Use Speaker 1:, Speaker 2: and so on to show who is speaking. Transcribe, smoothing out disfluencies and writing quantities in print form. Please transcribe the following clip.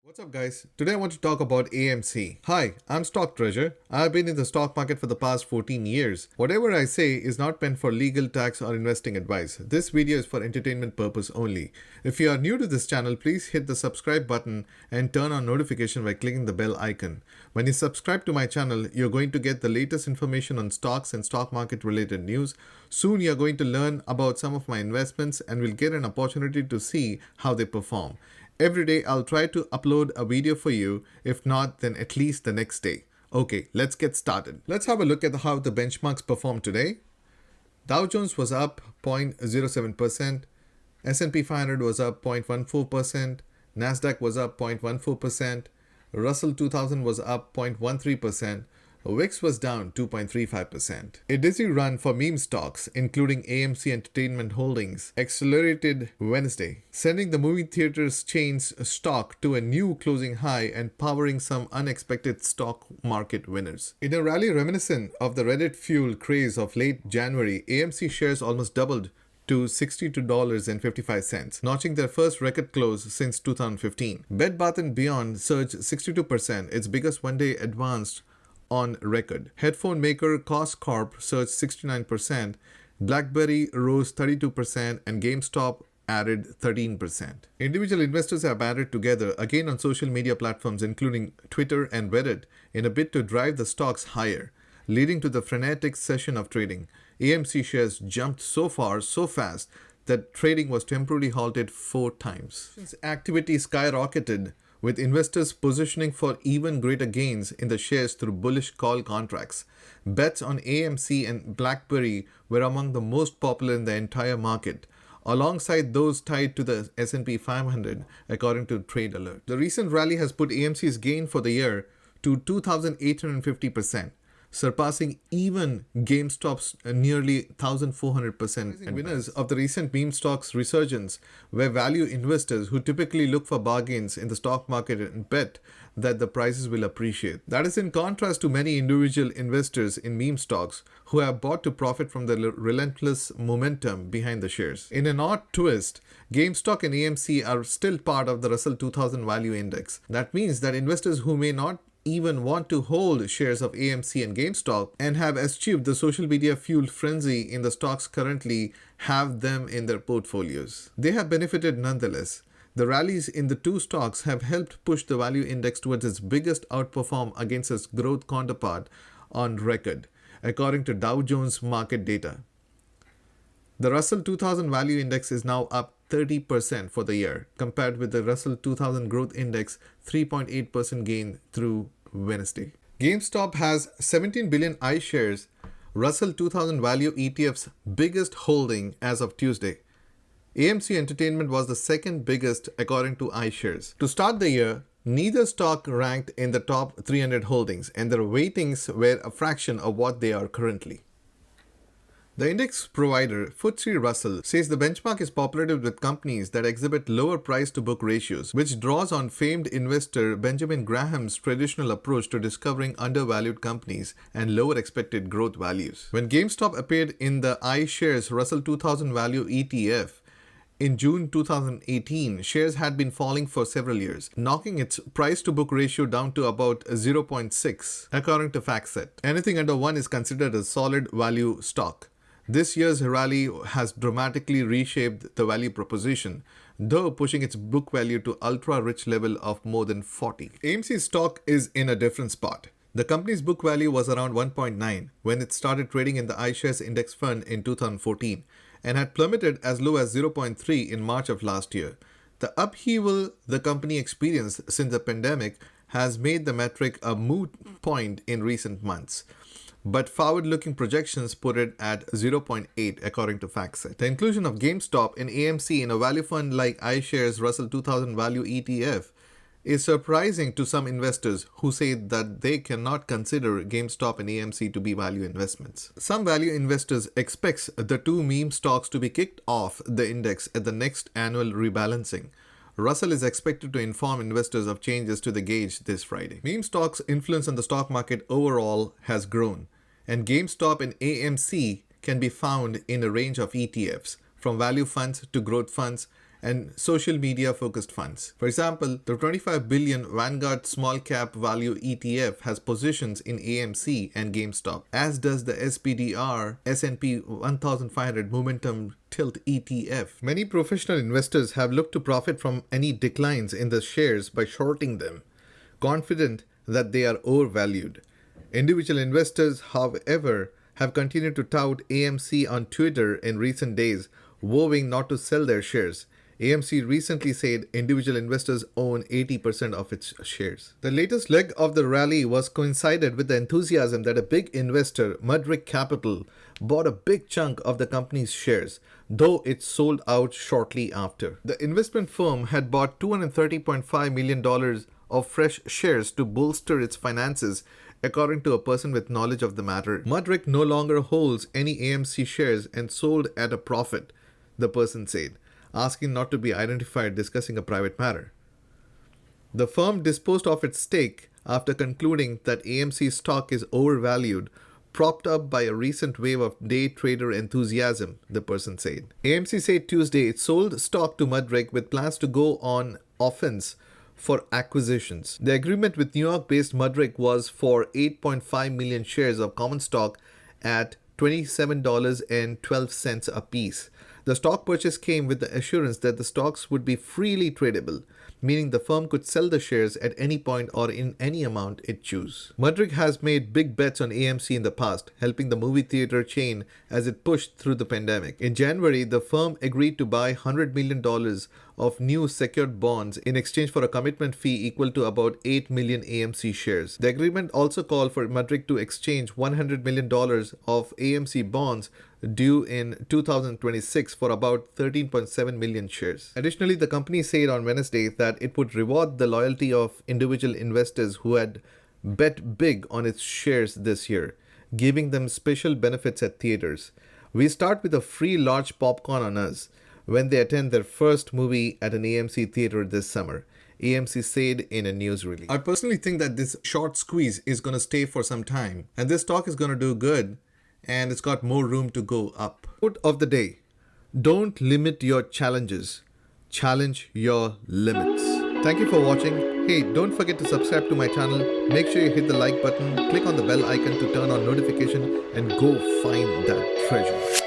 Speaker 1: What's up guys? Today I want to talk about AMC. Hi, I'm Stock Treasure. I've been in the stock market for the past 14 years. Whatever I say is not meant for legal, tax or investing advice. This video is for entertainment purpose only. If you are new to this channel, please hit the subscribe button and turn on notification by clicking the bell icon. When you subscribe to my channel, you're going to get the latest information on stocks and stock market related news. Soon you're going to learn about some of my investments and will get an opportunity to see how they perform. Every day I'll try to upload a video for you. If not, then at least the next day. Okay, let's get started. Let's have a look at how the benchmarks performed today. Dow Jones was up 0.07%, S&P 500 was up 0.14%, Nasdaq was up 0.14%, Russell 2000 was up 0.13%, VIX was down 2.35%. A dizzy run for meme stocks, including AMC Entertainment Holdings, accelerated Wednesday, sending the movie theaters chain's stock to a new closing high and powering some unexpected stock market winners. In a rally reminiscent of the Reddit-fueled craze of late January, AMC shares almost doubled to $62.55, notching their first record close since 2015. Bed Bath & Beyond surged 62%, its biggest one-day advance on record. Headphone maker Cost Corp surged 69%, BlackBerry rose 32%, and GameStop added 13%. Individual investors have banded together again on social media platforms including Twitter and Reddit in a bid to drive the stocks higher, leading to the frenetic session of trading. AMC shares jumped so fast that trading was temporarily halted 4 times. Since activity skyrocketed, with investors positioning for even greater gains in the shares through bullish call contracts. Bets on AMC and BlackBerry were among the most popular in the entire market, alongside those tied to the S&P 500, according to Trade Alert. The recent rally has put AMC's gain for the year to 2,850%. surpassing even GameStop's nearly 1,400%. Winners of the recent meme stocks resurgence were value investors who typically look for bargains in the stock market and bet that the prices will appreciate. That is in contrast to many individual investors in meme stocks who have bought to profit from the relentless momentum behind the shares. In an odd twist, GameStop and AMC are still part of the Russell 2000 Value Index. That means that investors who may not even want to hold shares of AMC and GameStop and have eschewed the social media fueled frenzy in the stocks currently have them in their portfolios. They have benefited nonetheless. The rallies in the two stocks have helped push the value index towards its biggest outperform against its growth counterpart on record, according to Dow Jones market data. The Russell 2000 Value Index is now up 30% for the year, compared with the Russell 2000 Growth Index 3.8% gain through Wednesday. GameStop has 17 billion iShares, Russell 2000 Value ETF's biggest holding as of Tuesday. AMC Entertainment was the second biggest according to iShares. To start the year, neither stock ranked in the top 300 holdings, and their weightings were a fraction of what they are currently. The index provider FTSE Russell says the benchmark is populated with companies that exhibit lower price-to-book ratios, which draws on famed investor Benjamin Graham's traditional approach to discovering undervalued companies and lower expected growth values. When GameStop appeared in the iShares Russell 2000 Value ETF in June 2018, shares had been falling for several years, knocking its price-to-book ratio down to about 0.6, according to FactSet. Anything under 1 is considered a solid value stock. This year's rally has dramatically reshaped the value proposition, though pushing its book value to ultra-rich level of more than 40. AMC stock is in a different spot. The company's book value was around 1.9 when it started trading in the iShares Index Fund in 2014 and had plummeted as low as 0.3 in March of last year. The upheaval the company experienced since the pandemic has made the metric a moot point in recent months, but forward-looking projections put it at 0.8 according to FactSet. The inclusion of GameStop and AMC in a value fund like iShares Russell 2000 Value ETF is surprising to some investors who say that they cannot consider GameStop and AMC to be value investments. Some value investors expect the two meme stocks to be kicked off the index at the next annual rebalancing. Russell is expected to inform investors of changes to the gauge this Friday. Meme stocks' influence on the stock market overall has grown, and GameStop and AMC can be found in a range of ETFs, from value funds to growth funds, and social media focused funds. For example, the 25 billion Vanguard Small Cap Value ETF has positions in AMC and GameStop, as does the SPDR S&P 1500 Momentum Tilt ETF. Many professional investors have looked to profit from any declines in the shares by shorting them, confident that they are overvalued. Individual investors, however, have continued to tout AMC on Twitter in recent days, vowing not to sell their shares. AMC recently said individual investors own 80% of its shares. The latest leg of the rally was coincided with the enthusiasm that a big investor, Mudrick Capital, bought a big chunk of the company's shares, though it sold out shortly after. The investment firm had bought $230.5 million of fresh shares to bolster its finances, according to a person with knowledge of the matter. Mudrick no longer holds any AMC shares and sold at a profit, the person said, asking not to be identified discussing a private matter. The firm disposed of its stake after concluding that AMC stock is overvalued, propped up by a recent wave of day trader enthusiasm, the person said. AMC said Tuesday it sold stock to Mudrick with plans to go on offense for acquisitions. The agreement with New York-based Mudrick was for 8.5 million shares of common stock at $27.12 apiece. The stock purchase came with the assurance that the stocks would be freely tradable, meaning the firm could sell the shares at any point or in any amount it chose. Mudrick has made big bets on AMC in the past, helping the movie theater chain as it pushed through the pandemic. In January, the firm agreed to buy $100 million of new secured bonds in exchange for a commitment fee equal to about 8 million AMC shares. The agreement also called for Mudrick to exchange $100 million of AMC bonds due in 2026 for about 13.7 million shares. Additionally, the company said on Wednesday that it would reward the loyalty of individual investors who had bet big on its shares this year, giving them special benefits at theaters. We start with a free large popcorn on us when they attend their first movie at an AMC theater this summer, AMC said in a news release. I personally think that this short squeeze is going to stay for some time, and this stock is going to do good, and it's got more room to go up. Quote of the day: don't limit your challenges, challenge your limits. Thank you for watching. Hey, don't forget to subscribe to my channel. Make sure you hit the like button, click on the bell icon to turn on notification, and go find that treasure.